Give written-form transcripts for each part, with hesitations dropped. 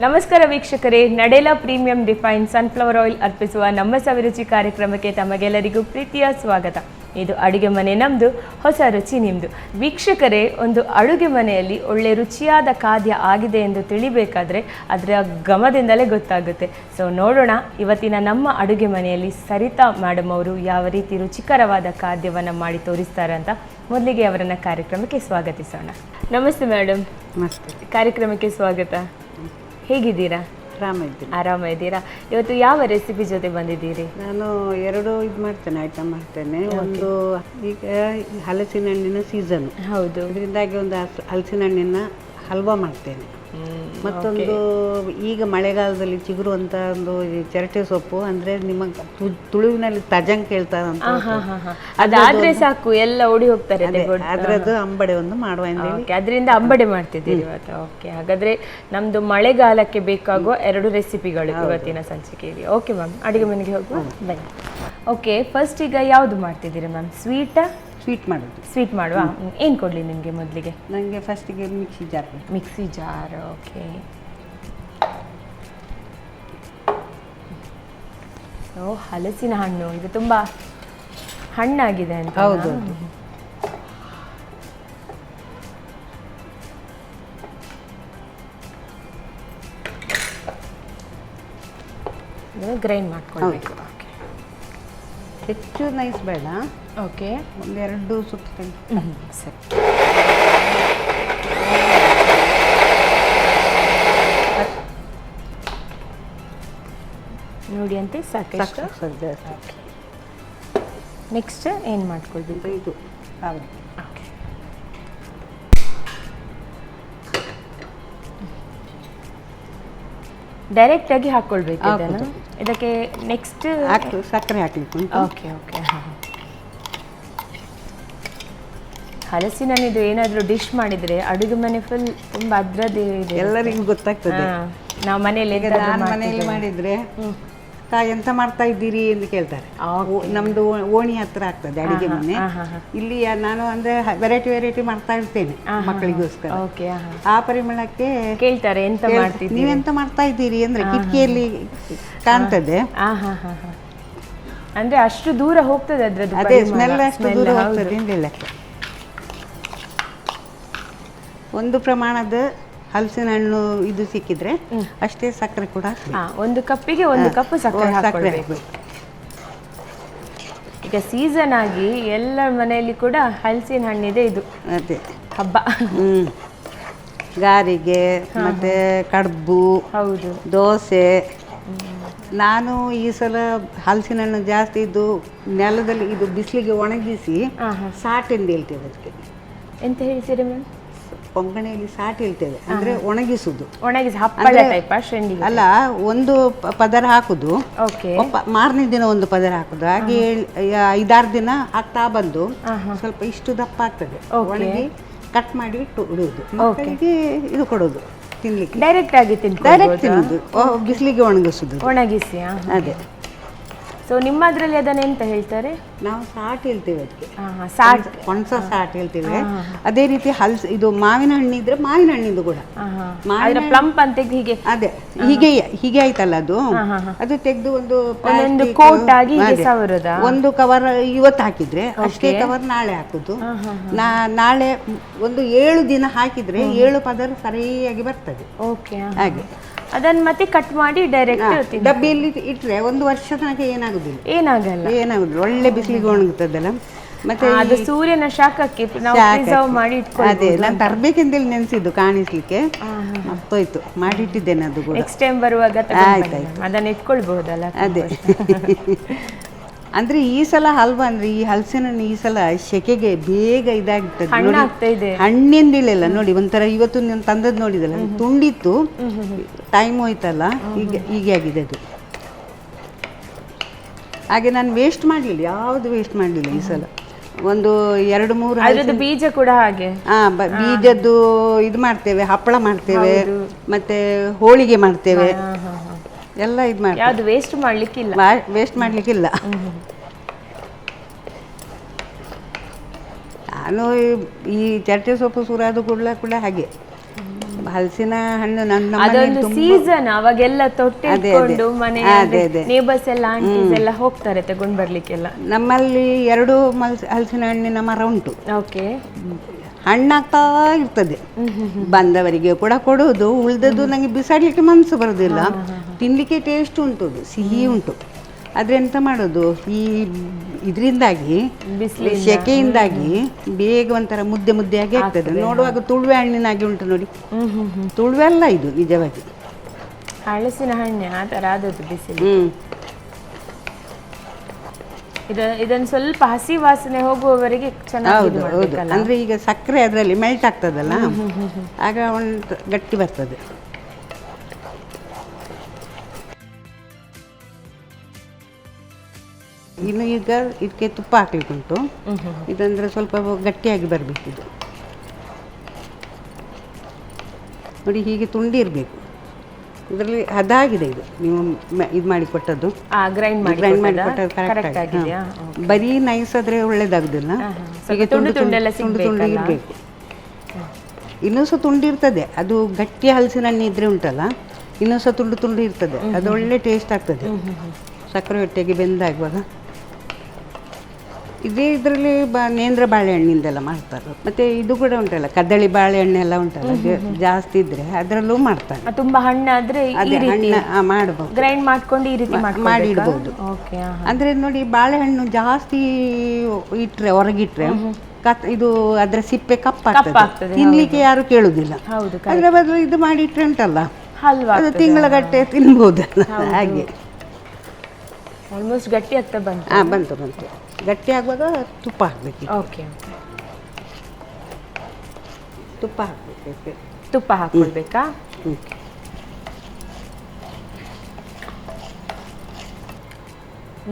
ನಮಸ್ಕಾರ ವೀಕ್ಷಕರೇ, ನಡೆಲಾ premium define sunflower oil ಅರ್ಪಿಸುವ ನಮ್ಮ ಸವಿರುಚಿ ಕಾರ್ಯಕ್ರಮಕ್ಕೆ ತಮಗೆಲ್ಲರಿಗೂ ಪ್ರೀತಿಯ ಸ್ವಾಗತ. ಇದು ಅಡುಗೆ ಮನೆ ನಮ್ಮದು, ಹೊಸ ರುಚಿ ನಿಮ್ಮದು. ವೀಕ್ಷಕರೇ, ಒಂದು ಅಡುಗೆ ಮನೆಯಲ್ಲಿ ಒಳ್ಳೆ ರುಚಿಯಾದ ಖಾದ್ಯ ಆಗಿದೆ ಎಂದು ತಿಳಿಬೇಕಾದ್ರೆ ಅದರ ಘಮದಿಂದಲೇ ಗೊತ್ತಾಗುತ್ತೆ. ಸೊ ನೋಡೋಣ, ಇವತ್ತಿನ ನಮ್ಮ ಅಡುಗೆ ಮನೆಯಲ್ಲಿ ಸರಿತಾ ಮೇಡಮ್ ಅವರು ಯಾವ ರೀತಿ ರುಚಿಕರವಾದ ಖಾದ್ಯವನ್ನು ಮಾಡಿ ತೋರಿಸ್ತಾರೆ ಅಂತ ಮೊದಲಿಗೆ ಅವರನ್ನು ಕಾರ್ಯಕ್ರಮಕ್ಕೆ ಸ್ವಾಗತಿಸೋಣ. ನಮಸ್ತೆ ಮೇಡಮ್. ನಮಸ್ತೆ. ಕಾರ್ಯಕ್ರಮಕ್ಕೆ ಸ್ವಾಗತ. ಹೇಗಿದ್ದೀರಾ? ಆರಾಮಿದ್ದೀರಾ? ಇವತ್ತು ಯಾವ ರೆಸಿಪಿ ಜೊತೆ ಬಂದಿದ್ದೀರಿ? ನಾನು ಎರಡು ಮಾಡ್ತೇನೆ, ಐಟಮ್ ಮಾಡ್ತೇನೆ. ಒಂದು ಈಗ ಹಲಸಿನ ಹಣ್ಣಿನ ಸೀಸನ್, ಹೌದು, ಇದರಿಂದಾಗಿ ಒಂದು ಹಲಸಿನ ಹಣ್ಣಿನ ಹಲ್ವಾ ಮಾಡ್ತೇನೆ. ಮತ್ತೊಂದು ಈಗ ಮಳೆಗಾಲದಲ್ಲಿ ಚಿಗುರುವಂತ ಒಂದು ಚಿರಟೆ ಸೊಪ್ಪು, ಅಂದ್ರೆ ನಿಮ್ಮ ತುಳುವಿನಲ್ಲಿ ತಜಂಗ್ ಕೇಳ್ತಾರಂತ, ಅದಾದ್ರೆ ಸಾಕು ಎಲ್ಲ ಓಡಿ ಹೋಗ್ತಾರೆ. ಅದ್ರದ್ದು ಅಂಬಡೆ ಒಂದು ಮಾಡುವ, ಅದರಿಂದ ಅಂಬಡೆ ಮಾಡ್ತಿದ್ದೀರಿ ಇವತ್ತು. ಓಕೆ, ಹಾಗಾದ್ರೆ ನಮ್ದು ಮಳೆಗಾಲಕ್ಕೆ ಬೇಕಾಗುವ ಎರಡು ರೆಸಿಪಿಗಳು ಇವತ್ತಿನ ಸಂಚಿಕೆಯಲ್ಲಿ. ಓಕೆ ಮ್ಯಾಮ್, ಅಡುಗೆ ಮನೆಗೆ ಹೋಗುವ ಬನ್ನಿ. ಓಕೆ, ಫಸ್ಟ್ ಈಗ ಯಾವುದು ಮಾಡ್ತಿದ್ದೀರಿ ಮ್ಯಾಮ್? ಸ್ವೀಟ್ ಮಾಡೋದು. ಸ್ವೀಟ್ ಮಾಡುವ. ಏನು ಕೊಡಲಿ ನಿಮಗೆ ಮೊದಲಿಗೆ? ನನಗೆ ಫಸ್ಟಿಗೆ ಮಿಕ್ಸಿ ಜಾರ್. ಓಕೆ, ಸೊ ಹಲಸಿನ ಹಣ್ಣು ಇದು ತುಂಬ ಹಣ್ಣಾಗಿದೆ ಅಂತ. ಹೌದು. ಗ್ರೈಂಡ್ ಮಾಡ್ಕೊಳ್ಬೇಕು. ಹೆಚ್ಚು ನೈಸ್ ಬೇಡ. ಓಕೆ, ಒಂದೆರಡು ಸುತ್ತು ತೆಗೆದು. ಸರಿ. ನೋಡಿ ಅಂತೆ ಸಾಕಷ್ಟು. ನೆಕ್ಸ್ಟ್ ಏನು ಮಾಡ್ಕೊಳ್ಬೇಕು? ಇದು ಓಕೆ, ಡೈರೆಕ್ಟ್ ಆಗಿ ಹಾಕ್ಕೊಳ್ಬೇಕು ಇದನ್ನು. ಇದಕ್ಕೆ ನೆಕ್ಸ್ಟ್ ಸಕ್ಕರೆ ಹಾಕಲಿಕ್ಕೆ. Okay okay. ಹಲಸಿನ ಇದು ಏನಾದರೂ ಡಿಶ್ ಮಾಡಿದರೆ ಅಡುಗೆ ಮನೆ ಫುಲ್ ತುಂಬ ಅದರದ್ದೇ ಇದೆ, ಎಲ್ಲರಿಗೂ ಗೊತ್ತಾಗ್ತದೆ. ನಾವು ಮನೆಯಲ್ಲಿ ಮನೆಯಲ್ಲಿ ಮಾಡಿದ್ರೆ ಎಂತ ಮಾಡ್ತಾ ಇದ್ದೀರಿ ಎಂದು ಕೇಳ್ತಾರೆ. ನಮ್ದು ಓಣಿ ಹತ್ರ ಆಗ್ತದೆ ಅಡಿಗೆ ಮನೆ. ಇಲ್ಲಿ ನಾನು ಅಂದ್ರೆ ವೆರೈಟಿ ಮಾಡ್ತಾ ಇರ್ತೇನೆ ಮಕ್ಕಳಿಗೋಸ್ಕರ. ಆ ಪರಿಮಳಕ್ಕೆ ಕೇಳ್ತಾರೆ, ಎಂತ ಮಾಡ್ತೀರಿ, ನೀವೆಂತ ಮಾಡ್ತಾ ಇದ್ದೀರಿ ಅಂದ್ರೆ ಕಿಟಕಿಯಲ್ಲಿ ಕಾಣ್ತದೆ. ಅಂದ್ರೆ ಅಷ್ಟು ದೂರ ಹೋಗ್ತದೆ ಅದ್ರದ್ದು. ಅದೇ ಸ್ಮೆಲ್ ಅಷ್ಟು ದೂರ ಹೋಗ್ತದೆ. ಒಂದು ಪ್ರಮಾಣದ ಹಲಸಿನ ಹಣ್ಣು ಇದು ಸಿಕ್ಕಿದ್ರೆ ಅಷ್ಟೇ ಸಕ್ಕರೆ ಕೂಡ. ಒಂದು ಕಪ್ಪಿಗೆ ಒಂದು ಕಪ್ ಸಕ್ಕರೆ ಹಾಕಬೇಕು. ಈಗ ಸೀಸನ್ ಆಗಿ ಎಲ್ಲ ಮನೆಯಲ್ಲಿ ಕೂಡ ಹಲಸಿನ ಹಣ್ಣಿದೆ. ಇದು ಅದೇ ಹಬ್ಬ. ಗಾರಿಗೆ ಮತ್ತೆ ಕಡುಬು, ಹೌದು, ದೋಸೆ. ನಾನು ಈ ಸಲ ಹಲಸಿನ ಹಣ್ಣು ಜಾಸ್ತಿ ಇದು ನೆಲದಲ್ಲಿ ಇದು ಬಿಸಿಲಿಗೆ ಒಣಗಿಸಿ ಸಾಟ್ ಎಂದು ಹೇಳ್ತೇವೆ. ಅದಕ್ಕೆ ಎಂತ ಹೇಳ್ತೀರಿ ಮ್ಯಾಮ್? ಕೊಂಕಣಿಯಲ್ಲಿ ಸಾಟ್ ಹೇಳ್ತೇವೆ, ಅಂದ್ರೆ ಒಣಗಿಸುದು. ಒಣಗಿಸಿ ಹಪ್ಪಳ ಟೈಪ್ ಅಲ್ಲ, ಒಂದು ಪದರ ಹಾಕುದು, ಮಾರನೇ ದಿನ ಒಂದು ಪದರ ಹಾಕುದು. ಹಾಗೆ 5-6 ದಿನ ಹಾಕ್ತಾ ಬಂದು ಸ್ವಲ್ಪ ಇಷ್ಟು ದಪ್ಪ ಆಗ್ತದೆ. ಒಣಗಿ ಕಟ್ ಮಾಡಿ ಇಡುವುದು, ಮಕ್ಕಳಿಗೆ ಇದು ಕೊಡೋದು ತಿನ್ಲಿಕ್ಕೆ. ಡೈರೆಕ್ಟ್ ಆಗಿ ತಿನ್ನುದು, ಬಿಸಿಲಿಗೆ ಒಣಗಿಸಿ. ಅದೇ. ಸೊ ನಿಮ್ಮದ್ರಲ್ಲಿ ಅದನ್ನ ಎಂತ ಹೇಳ್ತಾರೆ? ನಾವು ಸಾಟ್ ಹೇಳ್ತೇವೆ ಅದಕ್ಕೆ. ಪೊಣಸ ಸಾಟ್ ಹೇಳ್ತೇವೆ. ಅದೇ ರೀತಿ ಇದು ಮಾವಿನ ಹಣ್ಣಿದ್ರೆ ಮಾವಿನ ಹಣ್ಣಿಂದು ಕೂಡ ಪ್ಲಂಪ್ ಅಂತ ಹೀಗೆ. ಅದೇ ಹೀಗೆ ಆಯ್ತಲ್ಲ, ಅದು ತೆಗೆದು ಒಂದು ಕೋಟ್ ಆಗಿ ಒಂದು ಕವರ್ ಇವತ್ತು ಹಾಕಿದ್ರೆ ಅಷ್ಟೇ ಕವರ್ ನಾಳೆ ಹಾಕುದು. ನಾಳೆ ಒಂದು 7 ದಿನ ಹಾಕಿದ್ರೆ 7 ಪದರ ಸರಿಯಾಗಿ ಬರ್ತದೆ. ಹಾಗೆ ಅದನ್ನ ಮತ್ತೆ ಕಟ್ ಮಾಡಿ ಡೈರೆಕ್ಟ್ ಡಬ್ಬಿಯಲ್ಲಿ ಇಟ್ರೆ 1 ವರ್ಷ ತನಕ ಏನಾಗುದಿಲ್ಲ. ಒಳ್ಳೆ ಬಿಸಿಲಿಗೆ ಒಣಗುತ್ತದಲ್ಲ. ಮತ್ತೆ ಅದು ಸೂರ್ಯನ ಶಾಖಕ್ಕೆ ನಾವು ಮಾಡಿ ಅದೇ ನಾನು ತರ್ಬೇಕೆಂದೇಳಿ ನೆನ್ಸಿದ್ದು ಕಾಣಿಸ್ಲಿಕ್ಕೆ ಮರ್ತೋಯ್ತು, ಮಾಡಿಟ್ಟಿದ್ದೇನೆ. ಅದು ಕೂಡ ನೆಕ್ಸ್ಟ್ ಟೈಮ್ ಬರುವಾಗ ಅದನ್ನ ಇಟ್ಕೊಳ್ಬಹುದಲ್ಲ. ಅದೇ. ಅಂದ್ರೆ ಈ ಸಲ ಹಲ್ವಾ ಅಂದ್ರೆ ಈ ಹಲಸಿನ ಈ ಸಲ ಸೆಕೆಗೆ ಬೇಗ ಇದಾಗ್ತದೆ. ಹಣ್ಣಿಂದಿಲ್ಲ ನೋಡಿ, ಒಂಥರ ಇವತ್ತು ನಾನು ತಂದದ್ದು ನೋಡಿದಲ್ಲ, ತುಂಡಿತ್ತು, ಟೈಮ್ ಹೋಯ್ತಲ್ಲ, ಹೀಗೆ ಆಗಿದೆ ಅದು. ಹಾಗೆ ನಾನು ವೇಸ್ಟ್ ಮಾಡಲಿಲ್ಲ, ಯಾವುದು ವೇಸ್ಟ್ ಮಾಡಲಿಲ್ಲ ಈ ಸಲ. ಒಂದು 2-3 ಬೀಜ ಕೂಡ ಹಾಗೆ. ಬೀಜದ್ದು ಇದು ಮಾಡ್ತೇವೆ, ಹಪ್ಪಳ ಮಾಡ್ತೇವೆ, ಮತ್ತೆ ಹೋಳಿಗೆ ಮಾಡ್ತೇವೆ, ಎಲ್ಲ ಇದು ಮಾಡ್ತೇವೆ. ಯಾವುದು ವೇಸ್ಟ್ ಮಾಡ್ಲಿಕ್ಕಿಲ್ಲ. ನಾನು ಈ ಚರ್ಚೆ ಸೊಪ್ಪು ಸುರಾದು ಕೂಡ ಹಾಗೆ ಹಲಸಿನ ಹಣ್ಣು ನಮ್ಮ ಅದೊಂದು ಸೀಸನ್ ಅವಾಗೆಲ್ಲ ತೊಟ್ಟೆ ಇಟ್ಕೊಂಡು ಮನೆ ನೇಬರ್ಸ್ ಎಲ್ಲ ಆಂಟೀಸ್ ಎಲ್ಲ ಹೋಗ್ತಾರೆ ತಗೊಂಡ್ ಬರ್ಲಿಕ್ಕೆಲ್ಲ. ನಮ್ಮಲ್ಲಿ 2 ಹಲಸಿನ ಹಣ್ಣಿನ ಮರ ಉಂಟು. ಓಕೆ. ಹಣ್ಣಾಗ್ತಾ ಇರ್ತದೆ, ಬಂದವರಿಗೆ ಕೂಡ ಕೊಡೋದು, ಉಳ್ದದ್ದು ನನಗೆ ಬಿಸಾಡ್ಲಿಕ್ಕೆ ಮನಸ್ಸು ಬರೋದಿಲ್ಲ. ತಿನ್ಲಿಕ್ಕೆ ಟೇಸ್ಟ್ ಉಂಟು, ಅದು ಸಿಹಿ ಉಂಟು. ಆದರೆ ಎಂತ ಮಾಡೋದು, ಈ ಇದರಿಂದಾಗಿ ಸೆಕೆಯಿಂದಾಗಿ ಬೇಗ ಒಂಥರ ಮುದ್ದೆ ಮುದ್ದೆಯಾಗಿ ಆಗ್ತದೆ. ನೋಡುವಾಗ ತುಳುವೆ ಹಣ್ಣಿನಾಗಿ ಉಂಟು ನೋಡಿ. ತುಳುವೆ ಅಲ್ಲ ಇದು ನಿಜವಾಗಿ, ಹಲಸಿನ ಹಣ್ಣೆ ಆ ಥರ ಆದದ್ದು ಬಿಸಿಲು. ಇದನ್ನು ಸ್ವಲ್ಪ ಹಸಿ ವಾಸನೆ ಹೋಗುವವರೆಗೆ ಚೆನ್ನಾಗಿ ಅಂದ್ರೆ ಈಗ ಸಕ್ಕರೆ ಅದರಲ್ಲಿ ಮೆಲ್ಟ್ ಆಗ್ತದಲ್ಲ, ಆಗ ಒಂದು ಗಟ್ಟಿ ಬರ್ತದೆ. ಇನ್ನು ಈಗ ಇದಕ್ಕೆ ತುಪ್ಪ ಹಾಕ್ಲಿಕ್ಕೆ ಉಂಟು. ಇದಂದ್ರೆ ಸ್ವಲ್ಪ ಗಟ್ಟಿಯಾಗಿ ಬರಬೇಕಿದು ನೋಡಿ, ಹೀಗೆ ತುಂಡಿ ಇರಬೇಕು. ಇದರಲ್ಲಿ ಹದಾಗಿದೆ ಇದು, ನೀವು ಇದು ಮಾಡಿ ಕೊಟ್ಟದ್ದು, ಗ್ರೈಂಡ್ ಮಾಡಿ ಕೊಟ್ಟದ್ದು ಕರೆಕ್ಟ್ ಆಗಿದೆ. ಬರೀ ನೈಸ್ ಆದರೆ ಒಳ್ಳೇದಾಗುದಿಲ್ಲ, ಹೀಗೆ ತುಂಡು ತುಂಡು ಇರಬೇಕು. ಇನ್ನೂ ಸಹ ತುಂಡು ಇರ್ತದೆ, ಅದು ಗಟ್ಟಿ ಹಲಸಿನ ಹಣ್ಣು ಇದ್ರೆ ಉಂಟಲ್ಲ, ಇನ್ನೂ ಸಹ ತುಂಡು ತುಂಡು ಇರ್ತದೆ, ಅದು ಒಳ್ಳೆ ಟೇಸ್ಟ್ ಆಗ್ತದೆ ಸಕ್ಕರೆ ಹೊಟ್ಟೆಗೆ ಬೆಂದಾಗುವಾಗ. ಇದೇ ಇದರಲ್ಲಿ ನೇಂದ್ರ ಬಾಳೆಹಣ್ಣಿಂದೆಲ್ಲ ಮಾಡ್ತಾರೆ. ಮತ್ತೆ ಇದು ಕೂಡ ಉಂಟಲ್ಲ, ಕದಳಿ ಬಾಳೆಹಣ್ಣೆಲ್ಲ ಉಂಟಲ್ಲ, ಜಾಸ್ತಿ ಇದ್ರೆ ಅದರಲ್ಲೂ ಮಾಡ್ತಾರೆ. ತುಂಬಾ ಹಣ್ಣಾದ್ರೆ ಹಣ್ಣು ಮಾಡಬಹುದು, ಗ್ರೈಂಡ್ ಮಾಡ್ಕೊಂಡು ಈ ರೀತಿ ಮಾಡಿ ಇಡಬಹುದು. ಅಂದ್ರೆ ನೋಡಿ, ಬಾಳೆಹಣ್ಣು ಜಾಸ್ತಿ ಇಟ್ರೆ ಹೊರಗಿಟ್ರೆ ಇದು ಅದರ ಸಿಪ್ಪೆ ಕಪ್ಪಾಗ್ತದೆ, ತಿನ್ಲಿಕ್ಕೆ ಯಾರು ಕೇಳುದಿಲ್ಲ. ಅದರ ಬದಲು ಇದು ಮಾಡಿ ಇಟ್ರೆ ಉಂಟಲ್ಲ, ಅದು ತಿಂಗಳ ಗಟ್ಟೆ ತಿನ್ಬಹುದಲ್ಲ. ಹಾಗೆ ಆಲ್ಮೋಸ್ಟ್ ಗಟ್ಟಿ ಆಗ್ತಾ ಬಂತು. ಬಂತು ಗಟ್ಟಿ ಆಗುವಾಗ ತುಪ್ಪ ಹಾಕ್ಬೇಕು. ಓಕೆ, ತುಪ್ಪ ಹಾಕ್ಬೇಕು. ತುಪ್ಪ ಹಾಕೊಳ್ಬೇಕಾ?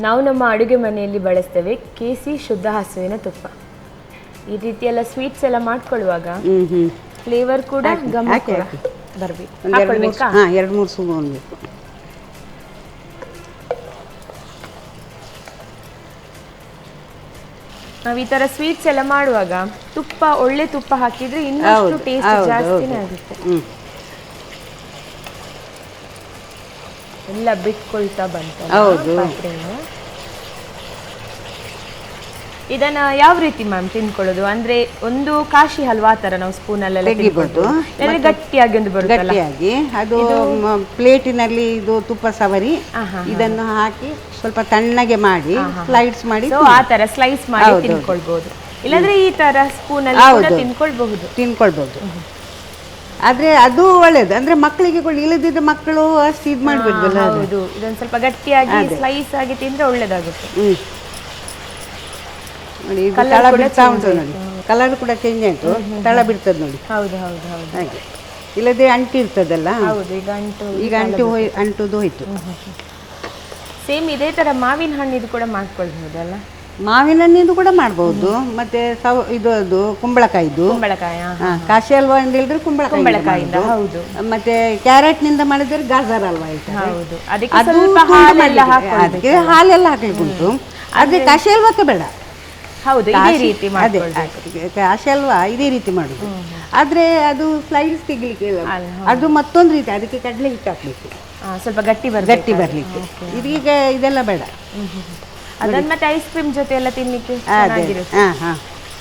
ನಾವು ನಮ್ಮ ಅಡುಗೆ ಮನೆಯಲ್ಲಿ ಬಳಸ್ತೇವೆ ಕೇಸಿ ಶುದ್ಧ ಹಸುವಿನ ತುಪ್ಪ. ಈ ರೀತಿ ಎಲ್ಲ ಸ್ವೀಟ್ಸ್ ಎಲ್ಲ ಮಾಡ್ಕೊಳ್ಳುವಾಗ ಫ್ಲೇವರ್ ಕೂಡ ಗಮಕ ಬರಬೇಕು. 2-3 ಸ್ಪೂನ್ ಬೇಕು. ನಾವು ಈ ತರ ಸ್ವೀಟ್ಸ್ ಎಲ್ಲ ಮಾಡುವಾಗ ತುಪ್ಪ, ಒಳ್ಳೆ ತುಪ್ಪ ಹಾಕಿದ್ರೆ ಇನ್ನಷ್ಟು ಟೇಸ್ಟ್ ಜಾಸ್ತಿನೇ ಆಗುತ್ತೆ. ಎಲ್ಲ ಬಿಟ್ಕೊಳ್ತಾ ಬಂತು. ಇದನ್ನ ಯಾವ ರೀತಿ ಮ್ಯಾಮ್ ತಿನ್ಕೊಳ್ಳೋದು? ಅಂದ್ರೆ ಒಂದು ಕಾಶಿ ಹಲ್ವಾ ತರ ನಾವು ಸ್ಪೂನ್ ಅಲ್ಲೆಲ್ಲ ತೆಗಿಬಹುದು, ಗಟ್ಟಿಯಾಗಿ ಒಂದು ಬರುತ್ತಲ್ಲ, ಗಟ್ಟಿಯಾಗಿ ಅದು ಪ್ಲೇಟಿನಲ್ಲಿ ಇದು ತುಪ್ಪ ಸವರಿ ಇದನ್ನು ಹಾಕಿ ಸ್ವಲ್ಪ ತಣ್ಣಗೆ ಮಾಡಿ ಸ್ಲೈಡ್ಸ್ ಮಾಡಿ, ಆ ತರ ಸ್ಲೈಸ್ ಮಾಡಿ ತಿನ್ಕೊಳ್ಬಹುದು. ಇಲ್ಲಾಂದ್ರೆ ಈ ತರ ಸ್ಪೂನ್ ಅಲ್ಲಿ ತಿನ್ಕೊಳ್ಬಹುದು. ಆದ್ರೆ ಅದು ಒಳ್ಳೇದು, ಅಂದ್ರೆ ಮಕ್ಕಳಿಗೆ ಇಲ್ಲದಿದ್ದ ಮಕ್ಕಳು ಅಷ್ಟು ಇದು ಮಾಡ್ಬಿಡ್ಬಲ್ಲ. ಹೌದು, ಇದೊಂದು ಸ್ವಲ್ಪ ಗಟ್ಟಿಯಾಗಿ ಸ್ಲೈಸ್ ಆಗಿ ತಿಂದ್ರೆ ಒಳ್ಳೇದಾಗುತ್ತೆ. ನೋಡಿ, ತಳ ಬಿಡ್ತಾ ಉಂಟು ನೋಡಿ, ಕಲರ್ ಕೂಡ ಚೇಂಜ್ ಆಯ್ತು, ತಳ ಬಿಡ್ತದೆ ನೋಡಿ. ಹೌದು ಹೌದು ಹೌದು, ಹಾಗೆ ಇಲ್ಲದೆ ಅಂಟಿ ಇರ್ತದಲ್ಲ. ಹೌದು, ಈಗ ಅಂಟುದು ಹೋಯ್ತು. ಸೇಮ್ ಇದೇ ತರ ಮಾವಿನ ಹಣ್ಣಿದು ಕೂಡ ಮಾಡ್ಕೊಳ್ಬಹುದಲ್ಲ? ಮಾವಿನ ಹಣ್ಣಿದು ಕೂಡ ಮಾಡ್ಬಹುದು. ಮತ್ತೆ ಇದು ಕುಂಬಳಕಾಯಿದು, ಕಾಶಿ ಹಲ್ವಾ ಅಂತ ಹೇಳಿದ್ರೆ ಕುಂಬಳಕಾಯಿಂದ. ಹೌದು. ಮತ್ತೆ ಕ್ಯಾರೆಟ್ ನಿಂದ ಮಾಡಿದ್ರೆ ಗಾಜರ್ ಹಲ್ವಾ ಹೇಳ್ತಾರೆ. ಅದಕ್ಕೆ ಹಾಲೆಲ್ಲ ಹಾಕ್ಲಿಕ್ಕೆ ಉಂಟು, ಆದ್ರೆ ಕಾಶಿ ಹಲ್ವಾಕ್ಕೆ ಬೇಡ. ಹೌದು, ಇದೇ ರೀತಿ ಕಾಶಿ ಹಲ್ವಾ ಇದೇ ರೀತಿ ಮಾಡುದು. ಆದ್ರೆ ಅದು ಸ್ಲೈಡ್ಸ್ ತೆಗಿಲಿಕ್ಕೆ ಅದು ಮತ್ತೊಂದು ರೀತಿ, ಅದಕ್ಕೆ ಕಡಲೆ ಹಿಟ್ಟು ಹಾಕ್ಬೇಕು, ಸ್ವಲ್ಪ ಗಟ್ಟಿ ಬರ್ಲಿಕ್ಕೆ. ಇದೀಗ ಇದೆಲ್ಲ ಬೇಡ. ಅದನ್ನ ಮತ್ತೆ ಐಸ್ ಕ್ರೀಮ್ ಜೊತೆ ಎಲ್ಲ ತಿನ್ಲಿಕ್ಕೆ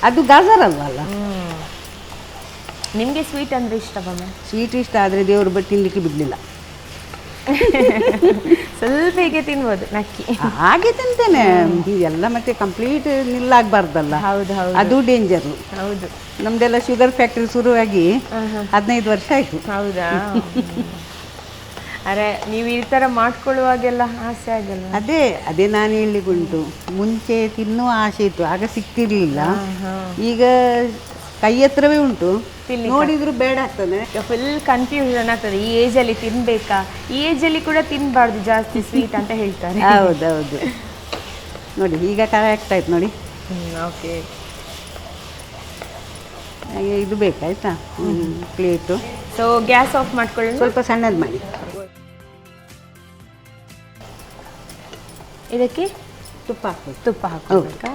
ಅದು ಗಾಜರ್ ಹಲ್ವಾ ಅಲ್ಲ. ನಿಮ್ಗೆ ಸ್ವೀಟ್ ಅಂದ್ರೆ ಇಷ್ಟವಾ? ಸ್ವೀಟ್ ಇಷ್ಟ, ಆದ್ರೆ ದೇವರು ತಿನ್ಲಿಕ್ಕೆ ಬಿಡ್ಲಿಲ್ಲ. ಸ್ವಲ್ಪ ಹೀಗೆ ತಿನ್ಬೋದು, ನಕ್ಕಿ ಹಾಗೆ ತಿಂತೇನೆ ಎಲ್ಲ. ಮತ್ತೆ ಕಂಪ್ಲೀಟ್ ನಿಲ್ಲಾಗಬಾರ್ದಲ್ಲ, ಅದು ಡೇಂಜರು. ಹೌದು, ನಮ್ದೆಲ್ಲ ಶುಗರ್ ಫ್ಯಾಕ್ಟ್ರಿ ಶುರುವಾಗಿ 15 ವರ್ಷ ಆಯ್ತು. ಹೌದಾ? ಅರೆ, ನೀವು ಈ ತರ ಮಾಡ್ಕೊಳ್ಳುವಾಗೆಲ್ಲ ಆಸೆ ಆಗಲ್ಲ? ಅದೇ ನಾನು ಹೇಳಿಗುಂಟು, ಮುಂಚೆ ತಿನ್ನುವ ಆಸೆ ಇತ್ತು, ಆಗ ಸಿಕ್ತಿರ್ಲಿಲ್ಲ. ಈಗ ಕೈ ಹತ್ರವೇ ಉಂಟು, ನೋಡಿದ್ರು ಬೇಡ ಆಗ್ತದೆ. ಫುಲ್ ಕನ್ಫ್ಯೂಷನ್ ಆಗ್ತದೆ, ಈ ಏಜ್ ಅಲ್ಲಿ ತಿನ್ಬೇಕಾ, ಈ ಏಜ್ ಅಲ್ಲಿ ಕೂಡ ತಿನ್ಬಾರ್ದು ಜಾಸ್ತಿ ಸ್ವೀಟ್ ಅಂತ ಹೇಳ್ತಾರೆ. ಹೌದೌದು, ನೋಡಿ ಈಗ ಕರೆಕ್ಟ್ ಆಯ್ತು ನೋಡಿ. ಓಕೆ, ಇದು ಬೇಕಾಯ್ತಾ ಪ್ಲೇಟು. ಸೊ ಗ್ಯಾಸ್ ಆಫ್ ಮಾಡ್ಕೊಳ್ಳಿ, ಸ್ವಲ್ಪ ಸಣ್ಣದು ಮಾಡಿ. ಇದಕ್ಕೆ ತುಪ್ಪ ಹಾಕ್ಬೇಕು. ತುಪ್ಪ ಹಾಕಬೇಕಾ?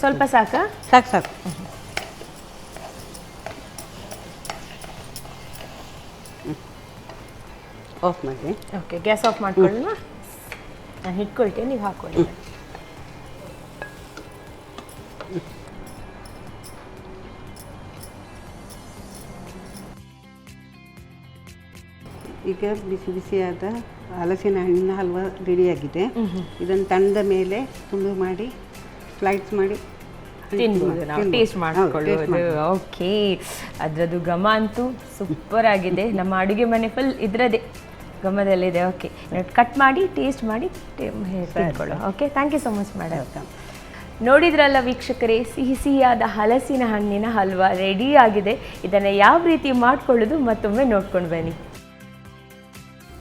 ಸ್ವಲ್ಪ ಸಾಕಾ? ಸಾಕು ಸಾಕು. ಆಫ್ ಮಾಡಿ. ಓಕೆ, ಗ್ಯಾಸ್ ಆಫ್ ಮಾಡ್ಕೊಳ್ಳಿ. ನಾನು ಇಟ್ಕೊಳ್ತೇನೆ, ನೀವು ಹಾಕೊಳ್ಳಿ. ಈಗ ಬಿಸಿ ಬಿಸಿಯಾದ ಹಲಸಿನ ಹಣ್ಣಿನ ಹಲ್ವಾ ರೆಡಿಯಾಗಿದೆ. ಇದನ್ನು ತಂದ ಮೇಲೆ ತುಂಡು ಮಾಡಿ ಸ್ಲೈಡ್ಸ್ ಮಾಡಿ ತಿನ್ಬೋದು, ನಾವು ಟೇಸ್ಟ್ ಮಾಡ್ಕೊಳ್ಳೋದು. ಓಕೆ, ಅದರದ್ದು ಘಮ ಅಂತೂ ಸೂಪರ್ ಆಗಿದೆ. ನಮ್ಮ ಅಡುಗೆ ಮನೆ ಫುಲ್ ಇದರದೇ ಘಮದಲ್ಲಿದೆ. ಓಕೆ, ಕಟ್ ಮಾಡಿ ಟೇಸ್ಟ್ ಮಾಡಿ ತಿನ್ಕೊಳ್ಳೋ. Okay, thank you so much madam. ನೋಡಿದ್ರಲ್ಲ ವೀಕ್ಷಕರೇ, ಸಿಹಿ ಸಿಹಿಯಾದ ಹಲಸಿನ ಹಣ್ಣಿನ ಹಲ್ವಾ ರೆಡಿ ಆಗಿದೆ. ಇದನ್ನು ಯಾವ ರೀತಿ ಮಾಡ್ಕೊಳ್ಳೋದು ಮತ್ತೊಮ್ಮೆ ನೋಡ್ಕೊಂಡು ಬನ್ನಿ.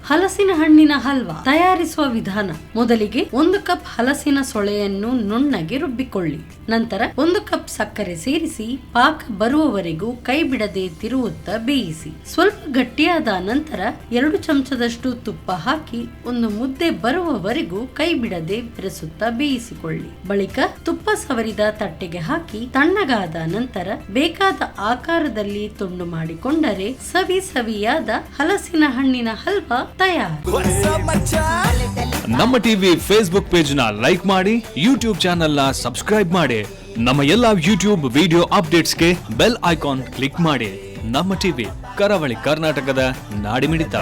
ಹಲಸಿನ ಹಣ್ಣಿನ ಹಲ್ವಾ ತಯಾರಿಸುವ ವಿಧಾನ: ಮೊದಲಿಗೆ 1 ಕಪ್ ಹಲಸಿನ ಸೊಳೆಯನ್ನು ನುಣ್ಣಗೆ ರುಬ್ಬಿಕೊಳ್ಳಿ. ನಂತರ 1 ಕಪ್ ಸಕ್ಕರೆ ಸೇರಿಸಿ ಪಾಕ ಬರುವವರೆಗೂ ಕೈ ಬಿಡದೆ ತಿರುವುತ್ತಾ ಬೇಯಿಸಿ. ಸ್ವಲ್ಪ ಗಟ್ಟಿಯಾದ ನಂತರ 2 ಚಮಚದಷ್ಟು ತುಪ್ಪ ಹಾಕಿ ಒಂದು ಮುದ್ದೆ ಬರುವವರೆಗೂ ಕೈ ಬಿಡದೆ ಬೆರೆಸುತ್ತಾ ಬೇಯಿಸಿಕೊಳ್ಳಿ. ಬಳಿಕ ತುಪ್ಪ ಸವರಿದ ತಟ್ಟೆಗೆ ಹಾಕಿ ತಣ್ಣಗಾದ ನಂತರ ಬೇಕಾದ ಆಕಾರದಲ್ಲಿ ತುಂಡು ಮಾಡಿಕೊಂಡರೆ ಸವಿ ಸವಿಯಾದ ಹಲಸಿನ ಹಣ್ಣಿನ ಹಲ್ವಾ ತಯಾರು. ನಮ್ಮ ಟಿವಿ ಫೇಸ್ಬುಕ್ ಪೇಜ್ ನ ಲೈಕ್ ಮಾಡಿ, ಯೂಟ್ಯೂಬ್ ಚಾನೆಲ್ ನ ಸಬ್ಸ್ಕ್ರೈಬ್ ಮಾಡಿ. ನಮ್ಮ ಎಲ್ಲಾ ಯೂಟ್ಯೂಬ್ ವಿಡಿಯೋ ಅಪ್ಡೇಟ್ಸ್ಗೆ ಬೆಲ್ ಐಕಾನ್ ಕ್ಲಿಕ್ ಮಾಡಿ. ನಮ್ಮ ಟಿವಿ, ಕರಾವಳಿ ಕರ್ನಾಟಕದ ನಾಡಿಮಿಡಿತ.